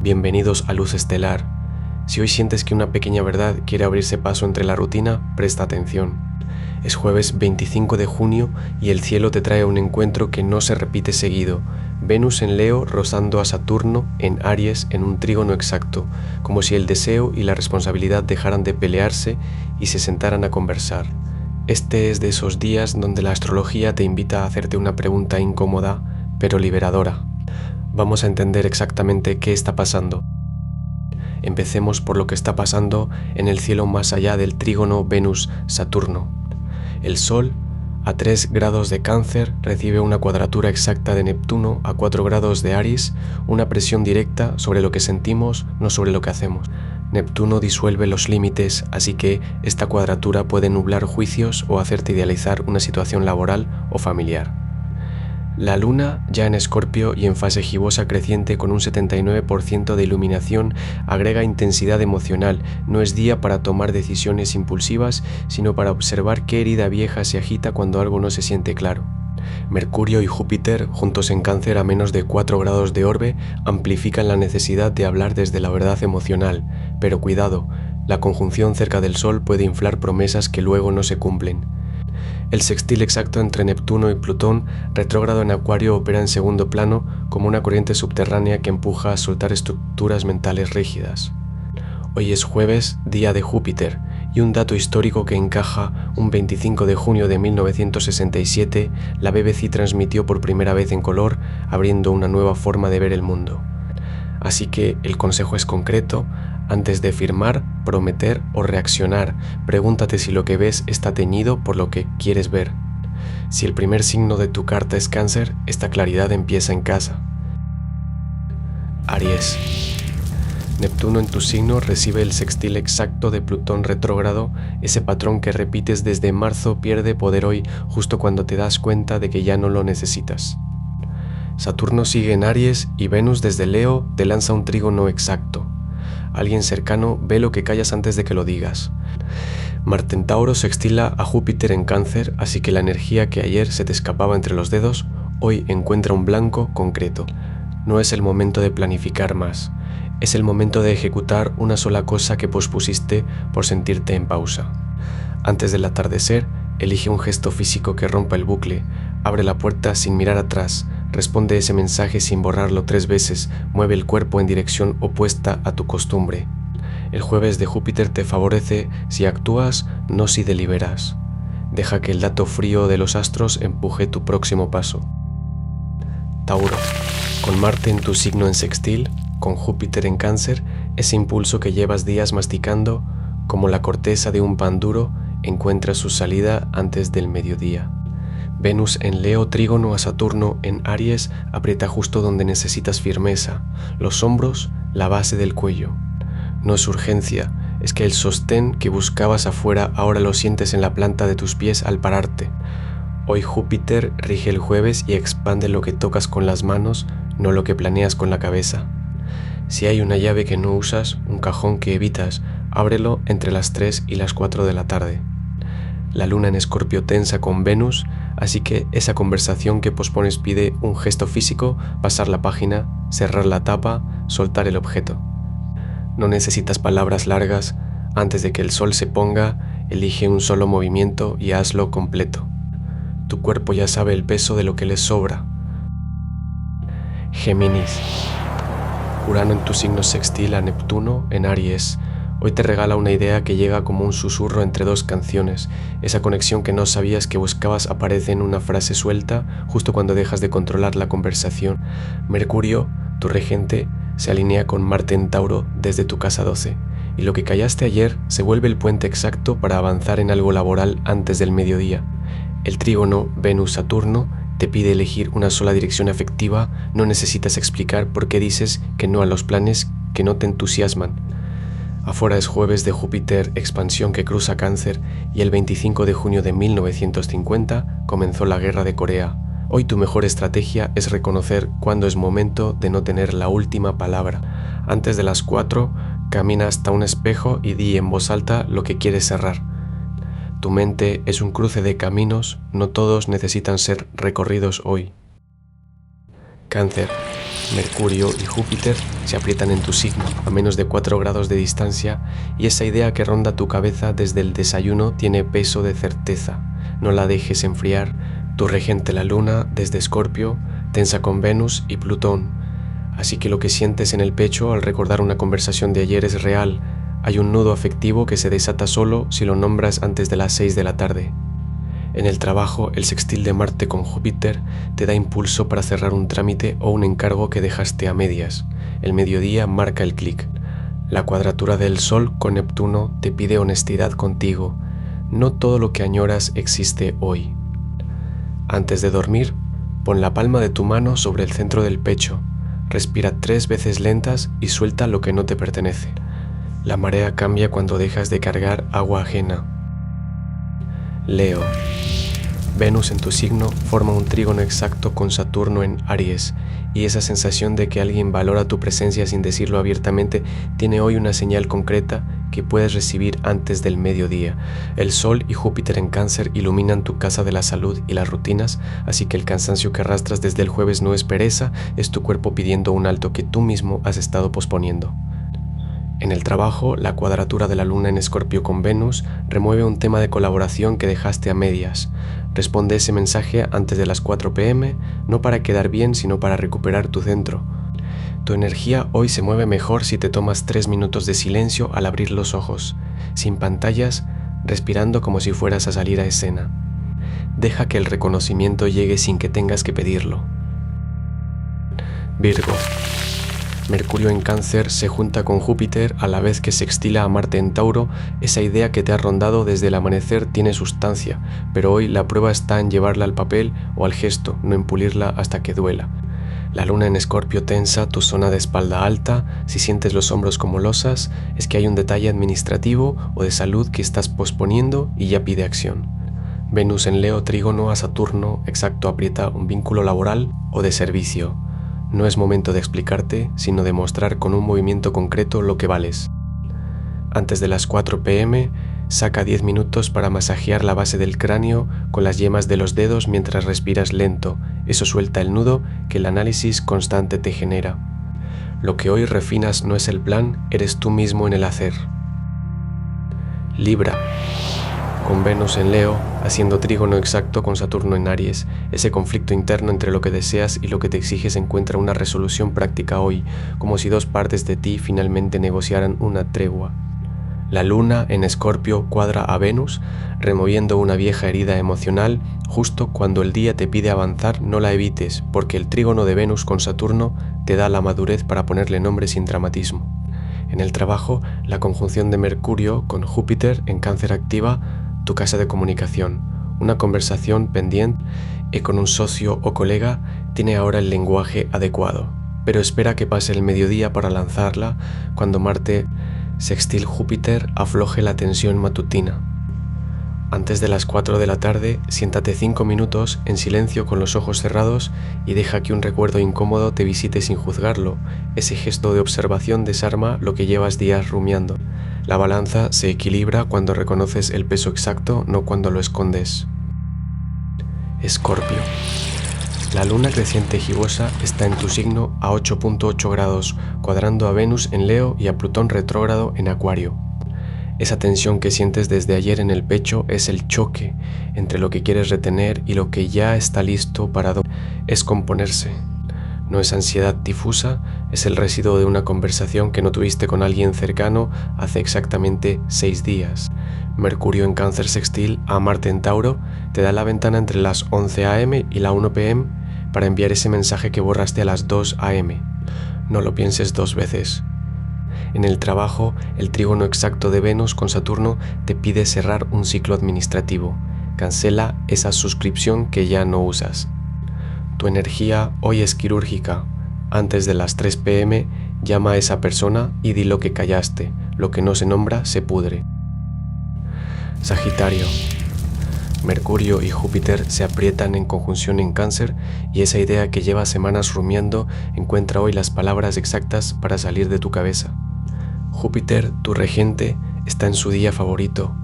Bienvenidos a Luz Estelar. Si hoy sientes que una pequeña verdad quiere abrirse paso entre la rutina, presta atención. Es jueves 25 de junio y el cielo te trae un encuentro que no se repite seguido. Venus en Leo rozando a Saturno en Aries en un trígono exacto, como si el deseo y la responsabilidad dejaran de pelearse y se sentaran a conversar. Este es de esos días donde la astrología te invita a hacerte una pregunta incómoda, pero liberadora. Vamos a entender exactamente qué está pasando. Empecemos por lo que está pasando en el cielo más allá del trígono Venus-Saturno. El Sol, a 3 grados de Cáncer, recibe una cuadratura exacta de Neptuno a 4 grados de Aries, una presión directa sobre lo que sentimos, no sobre lo que hacemos. Neptuno disuelve los límites, así que esta cuadratura puede nublar juicios o hacerte idealizar una situación laboral o familiar. La Luna, ya en Escorpio y en fase gibosa creciente con un 79% de iluminación, agrega intensidad emocional. No es día para tomar decisiones impulsivas, sino para observar qué herida vieja se agita cuando algo no se siente claro. Mercurio y Júpiter, juntos en Cáncer a menos de 4 grados de orbe, amplifican la necesidad de hablar desde la verdad emocional. Pero cuidado, la conjunción cerca del Sol puede inflar promesas que luego no se cumplen. El sextil exacto entre Neptuno y Plutón, retrógrado en Acuario, opera en segundo plano como una corriente subterránea que empuja a soltar estructuras mentales rígidas. Hoy es jueves, día de Júpiter, y un dato histórico que encaja: un 25 de junio de 1967, la BBC transmitió por primera vez en color, abriendo una nueva forma de ver el mundo. Así que el consejo es concreto: antes de firmar, prometer o reaccionar, pregúntate si lo que ves está teñido por lo que quieres ver. Si el primer signo de tu carta es Cáncer, esta claridad empieza en casa. Aries. Neptuno en tu signo recibe el sextil exacto de Plutón retrógrado. Ese patrón que repites desde marzo pierde poder hoy, justo cuando te das cuenta de que ya no lo necesitas. Saturno sigue en Aries y Venus desde Leo te lanza un trígono exacto. Alguien cercano ve lo que callas antes de que lo digas. Marte en Tauro sextila a Júpiter en Cáncer, así que la energía que ayer se te escapaba entre los dedos, hoy encuentra un blanco concreto. No es el momento de planificar más, es el momento de ejecutar una sola cosa que pospusiste por sentirte en pausa. Antes del atardecer, elige un gesto físico que rompa el bucle, abre la puerta sin mirar atrás, responde ese mensaje sin borrarlo 3 veces, mueve el cuerpo en dirección opuesta a tu costumbre. El jueves de Júpiter te favorece si actúas, no si deliberas. Deja que el dato frío de los astros empuje tu próximo paso. Tauro. Con Marte en tu signo en sextil, con Júpiter en Cáncer, ese impulso que llevas días masticando, como la corteza de un pan duro, encuentra su salida antes del mediodía. Venus en Leo trígono a Saturno en Aries aprieta justo donde necesitas firmeza, los hombros, la base del cuello. No es urgencia, es que el sostén que buscabas afuera ahora lo sientes en la planta de tus pies al pararte. Hoy Júpiter rige el jueves y expande lo que tocas con las manos, no lo que planeas con la cabeza. Si hay una llave que no usas, un cajón que evitas, ábrelo entre las 3 y las 4 de la tarde. La Luna en Escorpio tensa con Venus, así que esa conversación que pospones pide un gesto físico, pasar la página, cerrar la tapa, soltar el objeto. No necesitas palabras largas. Antes de que el sol se ponga, elige un solo movimiento y hazlo completo. Tu cuerpo ya sabe el peso de lo que le sobra. Géminis. Urano en tu signo sextil a Neptuno en Aries. Hoy te regala una idea que llega como un susurro entre 2 canciones. Esa conexión que no sabías que buscabas aparece en una frase suelta justo cuando dejas de controlar la conversación. Mercurio, tu regente, se alinea con Marte en Tauro desde tu casa 12. Y lo que callaste ayer se vuelve el puente exacto para avanzar en algo laboral antes del mediodía. El trígono Venus-Saturno te pide elegir una sola dirección afectiva. No necesitas explicar por qué dices que no a los planes que no te entusiasman. Afuera es jueves de Júpiter expansión que cruza Cáncer y el 25 de junio de 1950 comenzó la Guerra de Corea. Hoy tu mejor estrategia es reconocer cuándo es momento de no tener la última palabra. Antes de las 4, camina hasta un espejo y di en voz alta lo que quieres cerrar. Tu mente es un cruce de caminos, no todos necesitan ser recorridos hoy. Cáncer. Mercurio y Júpiter se aprietan en tu signo a menos de 4 grados de distancia y esa idea que ronda tu cabeza desde el desayuno tiene peso de certeza. No la dejes enfriar. Tu regente la Luna desde Escorpio tensa con Venus y Plutón. Así que lo que sientes en el pecho al recordar una conversación de ayer es real. Hay un nudo afectivo que se desata solo si lo nombras antes de las 6 de la tarde. En el trabajo, el sextil de Marte con Júpiter te da impulso para cerrar un trámite o un encargo que dejaste a medias. El mediodía marca el clic. La cuadratura del Sol con Neptuno te pide honestidad contigo. No todo lo que añoras existe hoy. Antes de dormir, pon la palma de tu mano sobre el centro del pecho. Respira 3 veces lentas y suelta lo que no te pertenece. La marea cambia cuando dejas de cargar agua ajena. Leo. Venus en tu signo forma un trígono exacto con Saturno en Aries, y esa sensación de que alguien valora tu presencia sin decirlo abiertamente tiene hoy una señal concreta que puedes recibir antes del mediodía. El Sol y Júpiter en Cáncer iluminan tu casa de la salud y las rutinas, así que el cansancio que arrastras desde el jueves no es pereza, es tu cuerpo pidiendo un alto que tú mismo has estado posponiendo. En el trabajo, la cuadratura de la Luna en Escorpio con Venus remueve un tema de colaboración que dejaste a medias. Responde ese mensaje antes de las 4 p.m, no para quedar bien, sino para recuperar tu centro. Tu energía hoy se mueve mejor si te tomas 3 minutos de silencio al abrir los ojos, sin pantallas, respirando como si fueras a salir a escena. Deja que el reconocimiento llegue sin que tengas que pedirlo. Virgo. Mercurio en Cáncer se junta con Júpiter a la vez que sextila a Marte en Tauro. Esa idea que te ha rondado desde el amanecer tiene sustancia, pero hoy la prueba está en llevarla al papel o al gesto, no en pulirla hasta que duela. La Luna en Escorpio tensa tu zona de espalda alta. Si sientes los hombros como losas, es que hay un detalle administrativo o de salud que estás posponiendo y ya pide acción. Venus en Leo trígono a Saturno exacto aprieta un vínculo laboral o de servicio. No es momento de explicarte, sino de mostrar con un movimiento concreto lo que vales. Antes de las 4 p.m, saca 10 minutos para masajear la base del cráneo con las yemas de los dedos mientras respiras lento. Eso suelta el nudo que el análisis constante te genera. Lo que hoy refinas no es el plan, eres tú mismo en el hacer. Libra. Con Venus en Leo, haciendo trígono exacto con Saturno en Aries, ese conflicto interno entre lo que deseas y lo que te exiges encuentra una resolución práctica hoy, como si 2 partes de ti finalmente negociaran una tregua. La Luna en Escorpio cuadra a Venus, removiendo una vieja herida emocional. Justo cuando el día te pide avanzar, no la evites, porque el trígono de Venus con Saturno te da la madurez para ponerle nombre sin dramatismo. En el trabajo, la conjunción de Mercurio con Júpiter en Cáncer activa tu casa de comunicación. Una conversación pendiente y con un socio o colega tiene ahora el lenguaje adecuado, pero espera que pase el mediodía para lanzarla cuando Marte sextil Júpiter afloje la tensión matutina. Antes de las 4 de la tarde, siéntate 5 minutos en silencio con los ojos cerrados y deja que un recuerdo incómodo te visite sin juzgarlo. Ese gesto de observación desarma lo que llevas días rumiando. La balanza se equilibra cuando reconoces el peso exacto, no cuando lo escondes. Escorpio. La luna creciente gibosa está en tu signo a 8.8 grados, cuadrando a Venus en Leo y a Plutón retrógrado en Acuario. Esa tensión que sientes desde ayer en el pecho es el choque entre lo que quieres retener y lo que ya está listo para es componerse. No es ansiedad difusa, es el residuo de una conversación que no tuviste con alguien cercano hace exactamente 6 días. Mercurio en Cáncer sextil a Marte en Tauro te da la ventana entre las 11 a.m. y la 1 p.m. para enviar ese mensaje que borraste a las 2 a.m. No lo pienses 2 veces. En el trabajo, el trígono exacto de Venus con Saturno te pide cerrar un ciclo administrativo. Cancela esa suscripción que ya no usas. Tu energía hoy es quirúrgica. Antes de las 3 p.m, llama a esa persona y di lo que callaste. Lo que no se nombra se pudre. Sagitario. Mercurio y Júpiter se aprietan en conjunción en Cáncer y esa idea que lleva semanas rumiando encuentra hoy las palabras exactas para salir de tu cabeza. Júpiter, tu regente, está en su día favorito,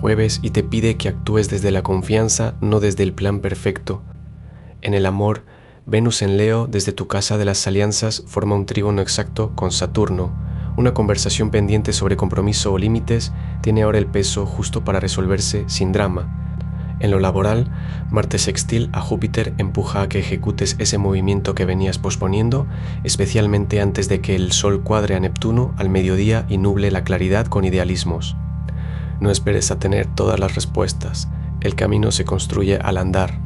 jueves, y te pide que actúes desde la confianza, no desde el plan perfecto. En el amor, Venus en Leo desde tu casa de las alianzas forma un trígono exacto con Saturno. Una conversación pendiente sobre compromiso o límites tiene ahora el peso justo para resolverse sin drama. En lo laboral, Marte sextil a Júpiter empuja a que ejecutes ese movimiento que venías posponiendo, especialmente antes de que el Sol cuadre a Neptuno al mediodía y nuble la claridad con idealismos. No esperes a tener todas las respuestas, el camino se construye al andar.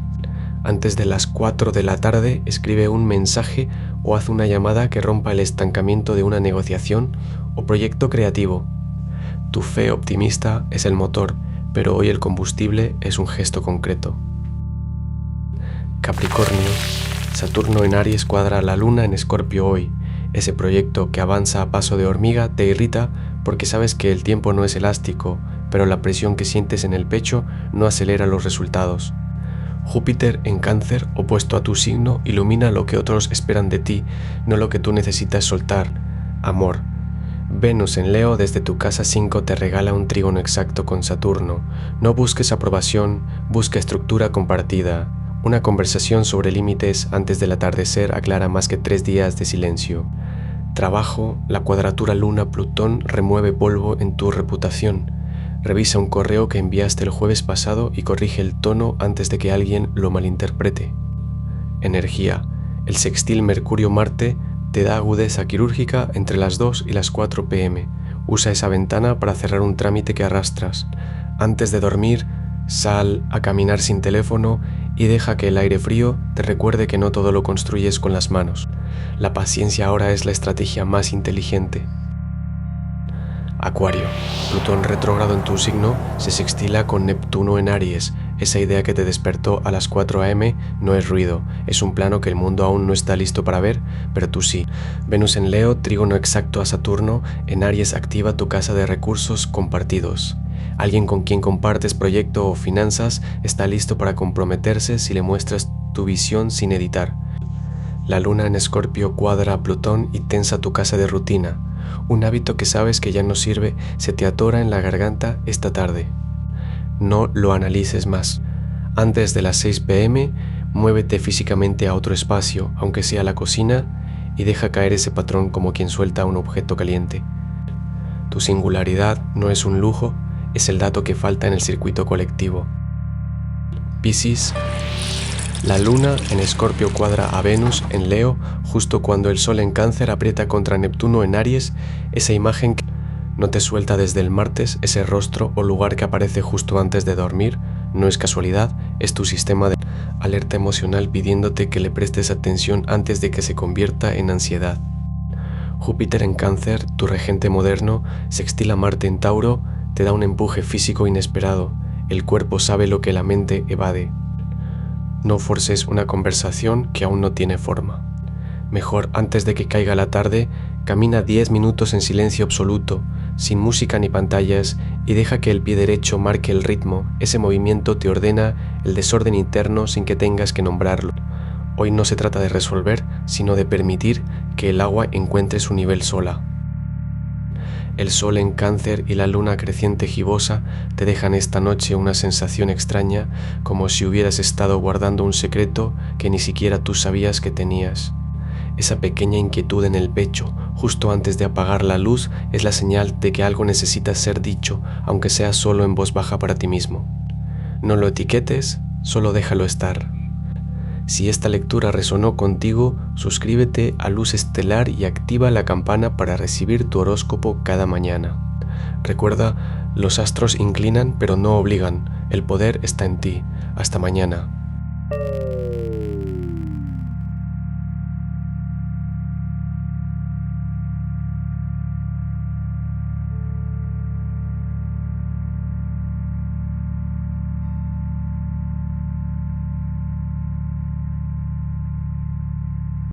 Antes de las 4 de la tarde escribe un mensaje o haz una llamada que rompa el estancamiento de una negociación o proyecto creativo. Tu fe optimista es el motor, pero hoy el combustible es un gesto concreto. Capricornio, Saturno en Aries cuadra a la Luna en Escorpio hoy. Ese proyecto que avanza a paso de hormiga te irrita porque sabes que el tiempo no es elástico, pero la presión que sientes en el pecho no acelera los resultados. Júpiter en Cáncer, opuesto a tu signo, ilumina lo que otros esperan de ti, no lo que tú necesitas soltar. Amor. Venus en Leo desde tu casa 5 te regala un trígono exacto con Saturno. No busques aprobación, busca estructura compartida. Una conversación sobre límites antes del atardecer aclara más que 3 días de silencio. Trabajo, la cuadratura Luna-Plutón remueve polvo en tu reputación. Revisa un correo que enviaste el jueves pasado y corrige el tono antes de que alguien lo malinterprete. Energía, el sextil Mercurio-Marte te da agudeza quirúrgica entre las 2 y las 4 p.m. Usa esa ventana para cerrar un trámite que arrastras. Antes de dormir, sal a caminar sin teléfono y deja que el aire frío te recuerde que no todo lo construyes con las manos. La paciencia ahora es la estrategia más inteligente. Acuario, Plutón retrógrado en tu signo se sextila con Neptuno en Aries. Esa idea que te despertó a las 4 a.m. no es ruido, es un plano que el mundo aún no está listo para ver, pero tú sí. Venus en Leo, trígono exacto a Saturno, en Aries activa tu casa de recursos compartidos. Alguien con quien compartes proyecto o finanzas está listo para comprometerse si le muestras tu visión sin editar. La Luna en Escorpio cuadra a Plutón y tensa tu casa de rutina. Un hábito que sabes que ya no sirve se te atora en la garganta esta tarde. No lo analices más. Antes de las 6 p.m., muévete físicamente a otro espacio, aunque sea la cocina, y deja caer ese patrón como quien suelta un objeto caliente. Tu singularidad no es un lujo, es el dato que falta en el circuito colectivo. Piscis, la Luna en Escorpio cuadra a Venus en Leo justo cuando el Sol en Cáncer aprieta contra Neptuno en Aries, esa imagen que no te suelta desde el martes, ese rostro o lugar que aparece justo antes de dormir, no es casualidad, es tu sistema de alerta emocional pidiéndote que le prestes atención antes de que se convierta en ansiedad. Júpiter en Cáncer, tu regente moderno, sextila Marte en Tauro, te da un empuje físico inesperado, el cuerpo sabe lo que la mente evade. No forces una conversación que aún no tiene forma. Mejor, antes de que caiga la tarde, camina 10 minutos en silencio absoluto, sin música ni pantallas, y deja que el pie derecho marque el ritmo. Ese movimiento te ordena el desorden interno sin que tengas que nombrarlo. Hoy no se trata de resolver, sino de permitir que el agua encuentre su nivel sola. El Sol en Cáncer y la Luna creciente gibosa te dejan esta noche una sensación extraña, como si hubieras estado guardando un secreto que ni siquiera tú sabías que tenías. Esa pequeña inquietud en el pecho, justo antes de apagar la luz, es la señal de que algo necesita ser dicho, aunque sea solo en voz baja para ti mismo. No lo etiquetes, solo déjalo estar. Si esta lectura resonó contigo, suscríbete a Luz Estelar y activa la campana para recibir tu horóscopo cada mañana. Recuerda, los astros inclinan pero no obligan, el poder está en ti. Hasta mañana.